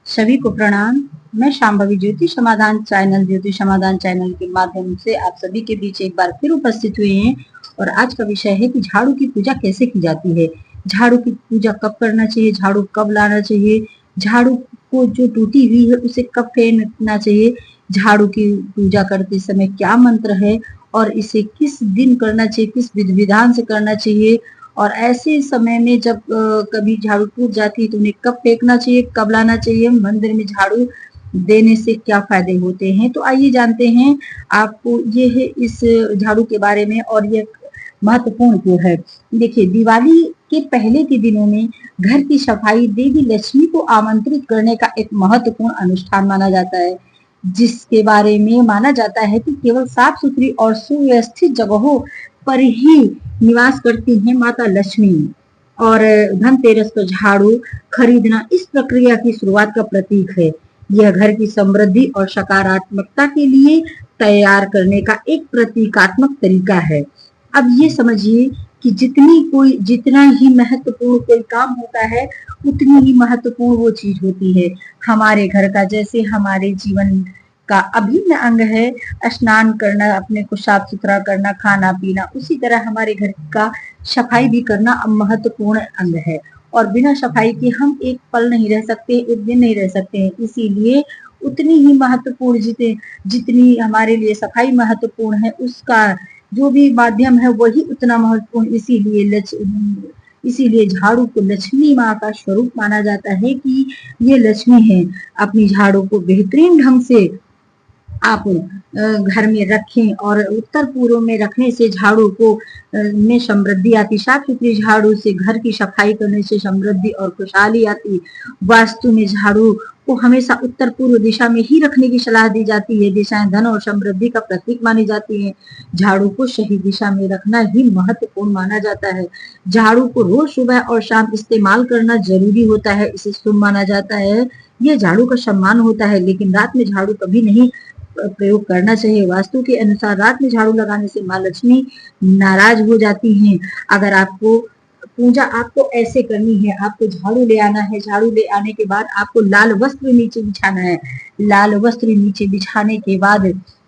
सभी को प्रणाम। मैं शांभवी ज्योति समाधान चैनल के माध्यम से आप सभी के बीच एक बार फिर उपस्थित हुए हैं। और आज का विषय है कि झाड़ू की पूजा कैसे की जाती है, झाड़ू की पूजा कब करना चाहिए, झाड़ू कब लाना चाहिए, झाड़ू को जो टूटी हुई है उसे कब फेंकना चाहिए, झाड़ू की पूजा करते समय क्या मंत्र है और इसे किस दिन करना चाहिए, किस विधि विधान से करना चाहिए, और ऐसे समय में जब कभी झाड़ू टूट जाती है तो उन्हें कब फेंकना चाहिए, कब लाना चाहिए, मंदिर में झाड़ू देने से क्या फायदे होते हैं। तो आइए जानते हैं आपको ये है इस झाड़ू के बारे में, और ये महत्वपूर्ण क्यों है। देखिए, दिवाली के पहले के दिनों में घर की सफाई देवी लक्ष्मी को आमंत्रित करने का एक महत्वपूर्ण अनुष्ठान माना जाता है, जिसके बारे में माना जाता है कि केवल साफ सुथरी और सुव्यवस्थित जगहों पर ही निवास करती हैं माता लक्ष्मी। और धनतेरस पर झाड़ू खरीदना इस प्रक्रिया की शुरुआत का प्रतीक है। यह घर की समृद्धि और सकारात्मकता के लिए तैयार करने का एक प्रतीकात्मक तरीका है। अब ये समझिए कि जितना ही महत्वपूर्ण कोई काम होता है, उतनी ही महत्वपूर्ण वो चीज होती है। हमारे घर का जैसे हमारे जीवन का अभिन्न अंग है स्नान करना, अपने को साफ सुथरा करना, खाना पीना, उसी तरह हमारे घर का सफाई भी करना महत्वपूर्ण अंग है। और बिना सफाई के हम एक पल नहीं रह सकते, एक दिन नहीं रह सकते हैं। इसीलिए उतनी ही महत्वपूर्ण जितनी हमारे लिए सफाई महत्वपूर्ण है, उसका जो भी माध्यम है वही उतना महत्वपूर्ण। इसीलिए झाड़ू को लक्ष्मी माँ का स्वरूप माना जाता है कि ये लक्ष्मी है। अपनी झाड़ू को बेहतरीन ढंग से आप घर में रखें, और उत्तर पूर्व में रखने से झाड़ू को में समृद्धि आती। साफ सुथरी झाड़ू से घर की सफाई करने से समृद्धि और खुशहाली आती। वास्तु में झाड़ू को हमेशा उत्तर पूर्व दिशा में ही रखने की सलाह दी जाती है। दिशाएं धन और समृद्धि का प्रतीक मानी जाती हैं। झाड़ू को सही दिशा में रखना ही महत्वपूर्ण माना जाता है। झाड़ू को रोज सुबह और शाम इस्तेमाल करना जरूरी होता है, इसे शुभ माना जाता है। यह झाड़ू का सम्मान होता है, लेकिन रात में झाड़ू कभी नहीं प्रयोग करना चाहिए। वास्तु के अनुसार रात में झाड़ू लगाने से माँ लक्ष्मी नाराज हो जाती हैं। अगर आपको पूजा आपको ऐसे करनी है, आपको झाड़ू ले आना है, झाड़ू ले आने के बाद आपको लाल वस्त्र नीचे बिछाना है। लाल वस्त्र नीचे बिछाने के बाद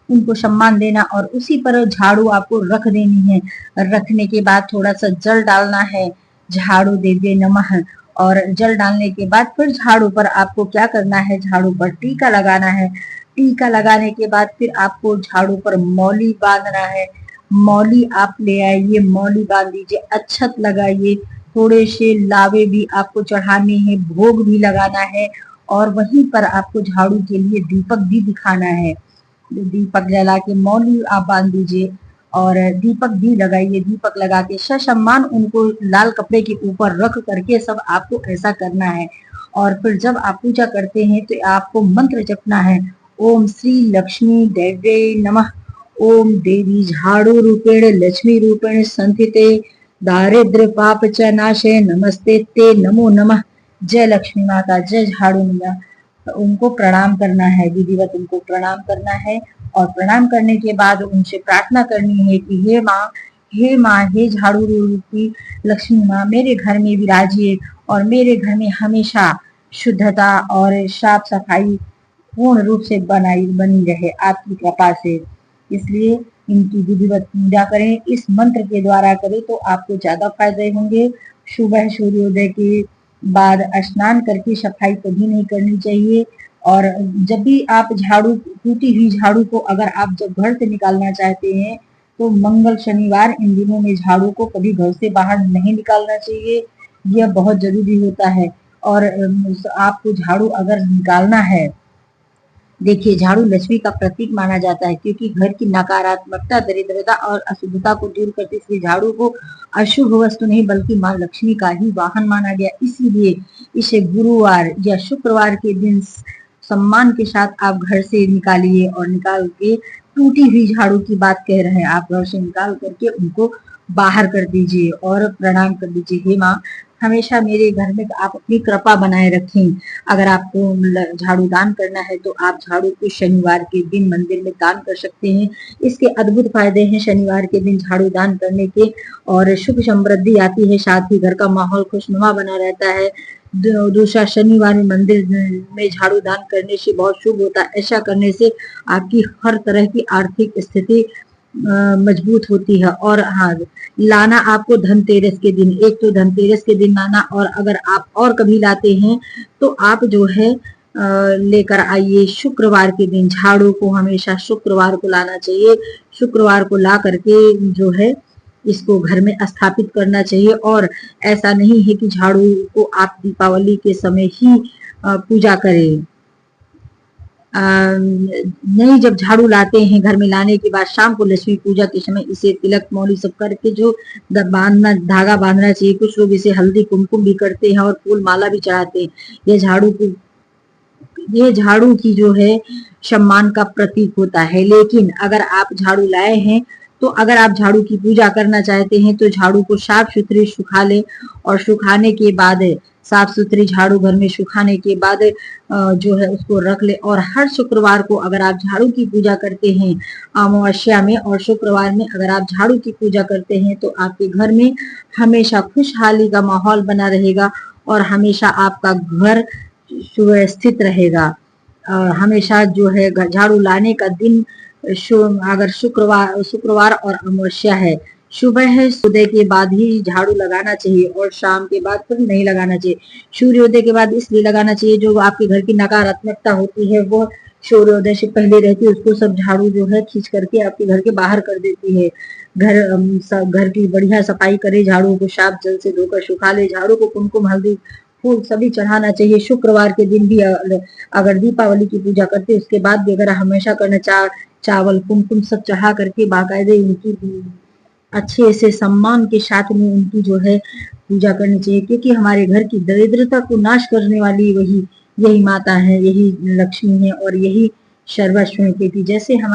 उनको सम्मान देना, और उसी पर झाड़ू आपको रख देनी है। रखने के बाद थोड़ा सा जल डालना है, झाड़ू देवे नमः। और जल डालने के बाद फिर झाड़ू पर आपको क्या करना है, झाड़ू पर टीका लगाना है। टीका लगाने के बाद फिर आपको झाड़ू पर मौली बांधना है। मौली आप ले आइए, मौली बांध दीजिए, अक्षत लगाइए, थोड़े से लावे भी आपको चढ़ाने हैं, भोग भी लगाना है, और वहीं पर आपको झाड़ू के लिए दीपक भी दिखाना है। दीपक जला के मौली आप बांध दीजिए और दीपक भी लगाइए। दीपक लगा के ससम्मान उनको लाल कपड़े के ऊपर रख करके सब आपको ऐसा करना है। और फिर जब आप पूजा करते हैं तो आपको मंत्र जपना है, ओम श्री लक्ष्मी देवे नमः, ओम देवी झाड़ू रूपेण लक्ष्मी रूपेण संस्थिते दारिद्र्य पाप च नाशे नमस्ते ते नमो नमः। जय लक्ष्मी माता, जय झाड़ू मैया। उनको प्रणाम करना है, विधिवत उनको प्रणाम करना है। और प्रणाम करने के बाद उनसे प्रार्थना करनी है कि हे माँ, हे माँ, हे झाड़ू रूपी लक्ष्मी माँ, मेरे घर में विराजिए और मेरे घर में हमेशा शुद्धता और साफ सफाई पूर्ण रूप से बनी रहे आपकी कृपा से। इसलिए इनकी विधिवत पूजा करें, इस मंत्र के द्वारा करें तो आपको ज्यादा फायदे होंगे। सुबह सूर्योदय के बाद स्नान करके सफाई कभी नहीं करनी चाहिए। और जब भी आप टूटी हुई झाड़ू को अगर आप जब घर से निकालना चाहते हैं तो मंगल शनिवार इन दिनों में झाड़ू को कभी घर से बाहर नहीं निकालना चाहिए, यह बहुत जरूरी होता है। और आपको झाड़ू अगर निकालना है, देखिए, झाड़ू लक्ष्मी का प्रतीक माना जाता है, क्योंकि घर की नकारात्मकता, दरिद्रता और अशुद्धता को दूर करती, इसलिए झाड़ू को अशुभ वस्तु नहीं बल्कि माँ लक्ष्मी का ही वाहन माना गया। इसीलिए इसे गुरुवार या शुक्रवार के दिन सम्मान के साथ आप घर से निकालिए, और निकाल के टूटी हुई झाड़ू की बात कह रहे हैं, आप घर से निकाल करके उनको बाहर कर दीजिए और प्रणाम कर दीजिए, हे माँ हमेशा मेरे घर में आप अपनी कृपा बनाए रखें। अगर आपको झाड़ू दान करना है तो आप झाड़ू को शनिवार के दिन मंदिर में दान कर सकते हैं। इसके अद्भुत फायदे हैं शनिवार के दिन झाड़ू दान करने के, और सुख समृद्धि आती है, साथ ही घर का माहौल खुशनुमा बना रहता है। दूसरा, शनिवार में मंदिर में झाड़ू दान करने से बहुत शुभ होता है। ऐसा करने से आपकी हर तरह की आर्थिक स्थिति मजबूत होती है। और हाँ, लाना आपको धनतेरस के दिन, एक तो धनतेरस के दिन लाना, और अगर आप और कभी लाते हैं तो आप जो है लेकर आइए शुक्रवार के दिन। झाड़ू को हमेशा शुक्रवार को लाना चाहिए। शुक्रवार को ला करके जो है इसको घर में स्थापित करना चाहिए। और ऐसा नहीं है कि झाड़ू को आप दीपावली के समय ही पूजा करें। नहीं, जब झाड़ू लाते हैं घर में लाने के बाद शाम को लक्ष्मी पूजा के समय इसे तिलक मौली सब करके जो बांधना, धागा बांधना चाहिए। कुछ लोग इसे हल्दी कुमकुम भी करते हैं और फूल माला भी चढ़ाते हैं। ये झाड़ू की जो है सम्मान का प्रतीक होता है। लेकिन अगर आप झाड़ू लाए हैं तो अगर आप झाड़ू की पूजा करना चाहते हैं तो झाड़ू को साफ सुथरी सुखा लें, और सुखाने के बाद साफ सुथरी झाड़ू घर में सुखाने के बाद जो है उसको रख ले। और हर शुक्रवार को अगर आप झाड़ू की पूजा करते हैं अमावस्या में, और शुक्रवार में अगर आप झाड़ू की पूजा करते हैं तो आपके घर में हमेशा खुशहाली का माहौल बना रहेगा और हमेशा आपका घर सुव्यवस्थित रहेगा। हमेशा जो है झाड़ू लाने का दिन अगर शुक्रवार और अमावस्या है, सुबह है सूर्योदय के बाद ही झाड़ू लगाना चाहिए और शाम के बाद फिर नहीं लगाना चाहिए। सूर्योदय के बाद इसलिए लगाना चाहिए, जो आपके घर की नकारात्मकता होती है वो सूर्योदय से पहले रहती है, उसको सब झाड़ू जो है खींच करके आपके घर के बाहर कर देती है। घर की बढ़िया सफाई करे, झाड़ू को साफ जल से धोकर सुखा ले। झाड़ू को कुमकुम हल्दी फूल सभी चढ़ाना चाहिए। शुक्रवार के दिन भी अगर दीपावली की पूजा करते उसके बाद भी अगर हमेशा करना, चावल कुमकुम सब चढ़ा करके बाकायदे उनकी अच्छे से सम्मान के साथ में उनकी जो है पूजा करनी चाहिए। क्योंकि हमारे घर की दरिद्रता को नाश करने वाली यही माता है, यही लक्ष्मी है और यही सर्वस्व है। क्योंकि जैसे हमारे